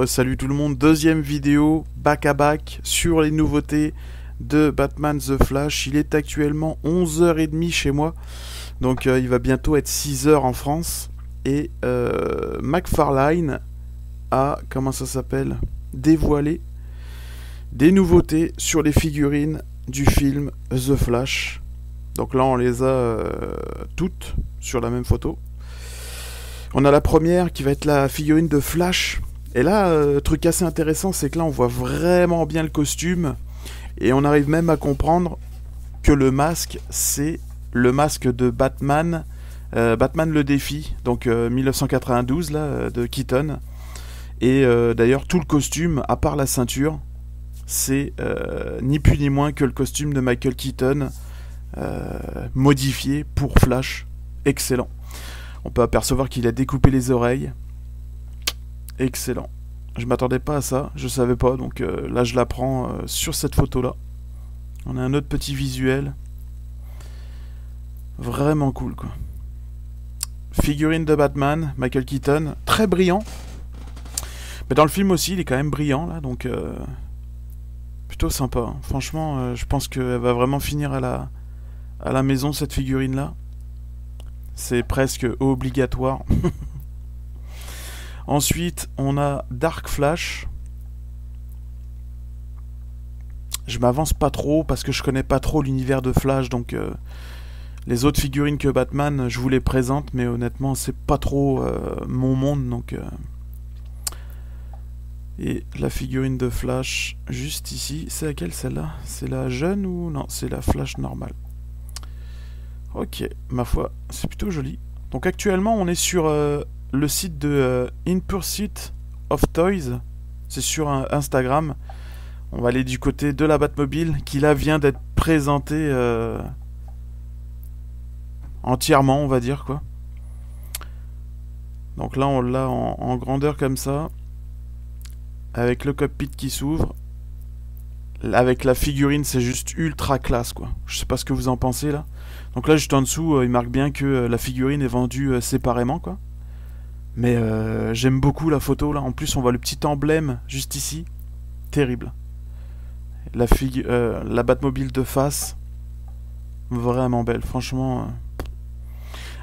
Salut tout le monde, deuxième vidéo back à back sur les nouveautés de Batman The Flash. Il est actuellement 11h30 chez moi, donc il va bientôt être 6h en France. Et McFarlane a, comment ça s'appelle, dévoilé des nouveautés sur les figurines du film The Flash. Donc là on les a toutes sur la même photo. On a la première qui va être la figurine de Flash. Et là, truc assez intéressant, c'est que là on voit vraiment bien le costume. Et on arrive même à comprendre que le masque, c'est le masque de Batman. Batman le défi, donc 1992 là, de Keaton. Et d'ailleurs tout le costume, à part la ceinture, c'est ni plus ni moins que le costume de Michael Keaton, modifié pour Flash. Excellent. On peut apercevoir qu'il a découpé les oreilles. Excellent. Je m'attendais pas à ça, je savais pas, donc là je l'apprends sur cette photo là. On a un autre petit visuel. Vraiment cool quoi. Figurine de Batman, Michael Keaton, très brillant. Mais dans le film aussi il est quand même brillant là, donc plutôt sympa. Hein. Franchement, je pense qu'elle va vraiment finir à la maison cette figurine là. C'est presque obligatoire. Ensuite, on a Dark Flash. Je m'avance pas trop parce que je connais pas trop l'univers de Flash, donc les autres figurines que Batman, je vous les présente, mais honnêtement, c'est pas trop mon monde, donc. Et la figurine de Flash, juste ici, c'est laquelle celle-là? C'est la jeune ou non? C'est la Flash normale. Ok, ma foi, c'est plutôt joli. Donc actuellement, on est sur le site de In Pursuit of Toys. C'est sur Instagram. On va aller du côté de la Batmobile qui là vient d'être présentée entièrement, on va dire quoi. Donc là on l'a en grandeur comme ça, avec le cockpit qui s'ouvre. Avec la figurine, c'est juste ultra classe quoi. Je sais pas ce que vous en pensez là. Donc là juste en dessous, il marque bien que la figurine est vendue séparément quoi. Mais j'aime beaucoup la photo là. En plus on voit le petit emblème juste ici. Terrible. La Batmobile de face. Vraiment belle. Franchement.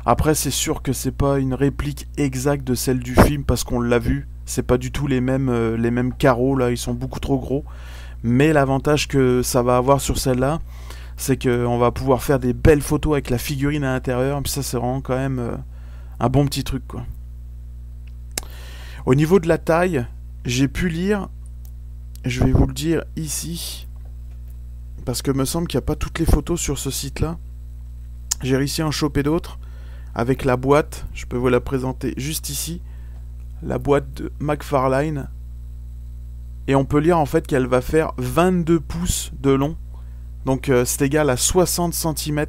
Après c'est sûr que c'est pas une réplique exacte de celle du film. Parce qu'on l'a vu. C'est pas du tout les mêmes carreaux là. Ils sont beaucoup trop gros. Mais l'avantage que ça va avoir sur celle-là, c'est qu'on va pouvoir faire des belles photos avec la figurine à l'intérieur. Puis ça c'est vraiment quand même un bon petit truc quoi. Au niveau de la taille, j'ai pu lire, je vais vous le dire ici, parce que me semble qu'il n'y a pas toutes les photos sur ce site-là. J'ai réussi à en choper d'autres, avec la boîte, je peux vous la présenter juste ici, la boîte de McFarlane. Et on peut lire en fait qu'elle va faire 22 pouces de long, donc c'est égal à 60 cm.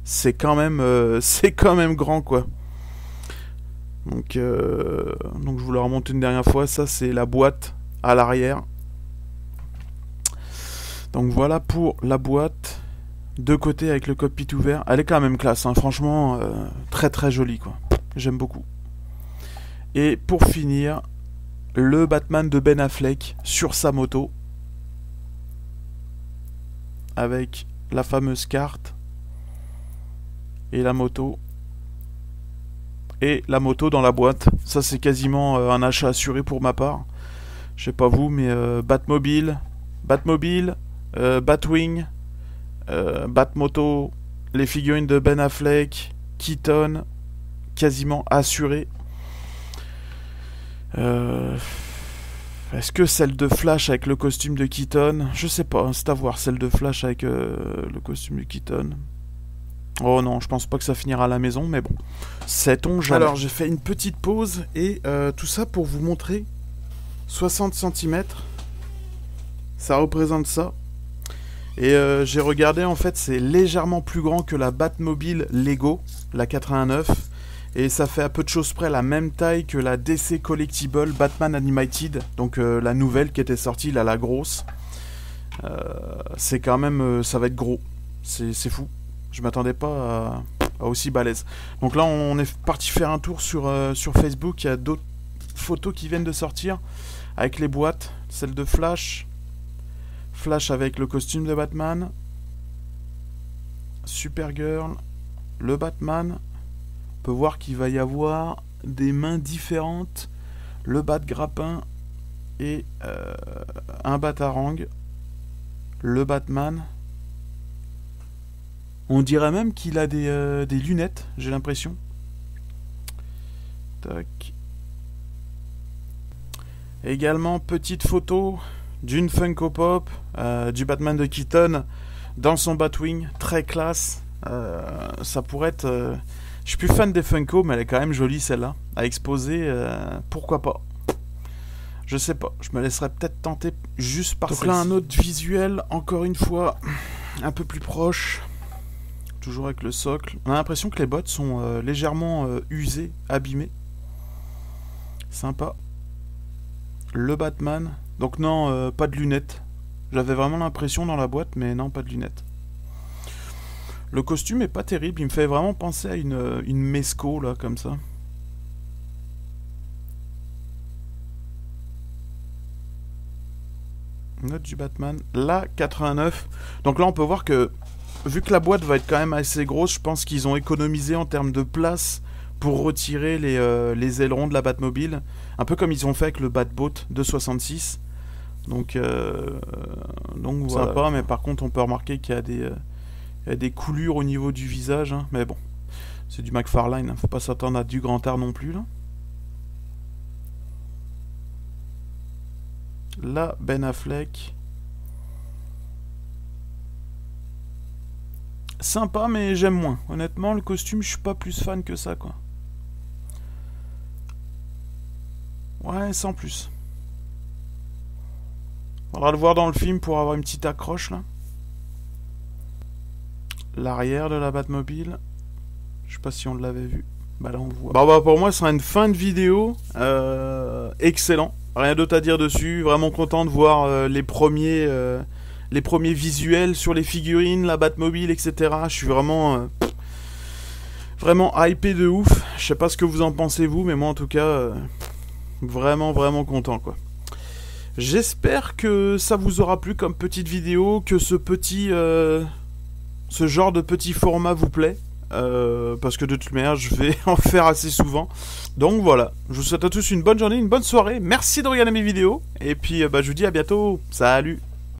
C'est quand même grand quoi. Donc je vous la remonte une dernière fois. Ça c'est la boîte à l'arrière. Donc voilà pour la boîte. De côté avec le cockpit ouvert. Elle est quand même classe hein. Franchement très très jolie quoi. J'aime beaucoup. Et pour finir, le Batman de Ben Affleck sur sa moto. Avec la fameuse carte. Et la moto. Et la moto dans la boîte. Ça c'est quasiment un achat assuré pour ma part. Je sais pas vous, mais Batmobile, Batwing, Batmoto, les figurines de Ben Affleck, Keaton, quasiment assuré. Est-ce que celle de Flash avec le costume de Keaton? Je sais pas, c'est à voir celle de Flash avec le costume de Keaton. Oh non, je pense pas que ça finira à la maison, mais bon, sait-on jamais. Alors j'ai fait une petite pause et tout ça pour vous montrer 60 cm. Ça représente ça. Et j'ai regardé, en fait, c'est légèrement plus grand que la Batmobile Lego, la 89. Et ça fait à peu de choses près la même taille que la DC Collectible Batman Animated, donc la nouvelle qui était sortie, là, la grosse. C'est quand même, ça va être gros. C'est fou. Je m'attendais pas à aussi balèze. Donc là, on est parti faire un tour sur Facebook. Il y a d'autres photos qui viennent de sortir avec les boîtes, celle de Flash, Flash avec le costume de Batman, Supergirl, le Batman. On peut voir qu'il va y avoir des mains différentes, le Bat-Grappin et un Batarang, le Batman. On dirait même qu'il a des lunettes, j'ai l'impression. Tac. Également, petite photo d'une Funko Pop du Batman de Keaton dans son Batwing, très classe. Ça pourrait être... Je suis plus fan des Funko, mais elle est quand même jolie celle-là. À exposer, pourquoi pas. Je sais pas, je me laisserai peut-être tenter juste par celle-ci. Donc là, un autre visuel, encore une fois, un peu plus proche. Toujours avec le socle. On a l'impression que les bottes sont légèrement usées, abîmées. Sympa. Le Batman. Donc non, pas de lunettes. J'avais vraiment l'impression dans la boîte, mais non, pas de lunettes. Le costume est pas terrible, il me fait vraiment penser à une Mesco, là, comme ça. Note du Batman. Là, 89. Donc là, on peut voir que, vu que la boîte va être quand même assez grosse, je pense qu'ils ont économisé en termes de place pour retirer les ailerons de la Batmobile. Un peu comme ils ont fait avec le Batboat de 66. Donc voilà. Sympa, mais par contre, on peut remarquer qu'il y a des coulures au niveau du visage. Hein. Mais bon, c'est du McFarlane. Hein. Faut pas s'attendre à du grand art non plus, là. Là, Ben Affleck. Sympa, mais j'aime moins. Honnêtement, le costume, je suis pas plus fan que ça, quoi. Ouais, sans plus. Faudra le voir dans le film pour avoir une petite accroche, là. L'arrière de la Batmobile. Je sais pas si on l'avait vu. Bah là, on voit. Bah, pour moi, ce sera une fin de vidéo. Excellent. Rien d'autre à dire dessus. Vraiment content de voir les premiers visuels sur les figurines, la Batmobile, etc. Je suis vraiment hypé de ouf. Je sais pas ce que vous en pensez vous, mais moi en tout cas, vraiment content, quoi. J'espère que ça vous aura plu comme petite vidéo, que ce genre de petit format vous plaît. Parce que de toute manière je vais en faire assez souvent. Donc voilà, je vous souhaite à tous une bonne journée, une bonne soirée. Merci de regarder mes vidéos. Et puis je vous dis à bientôt. Salut.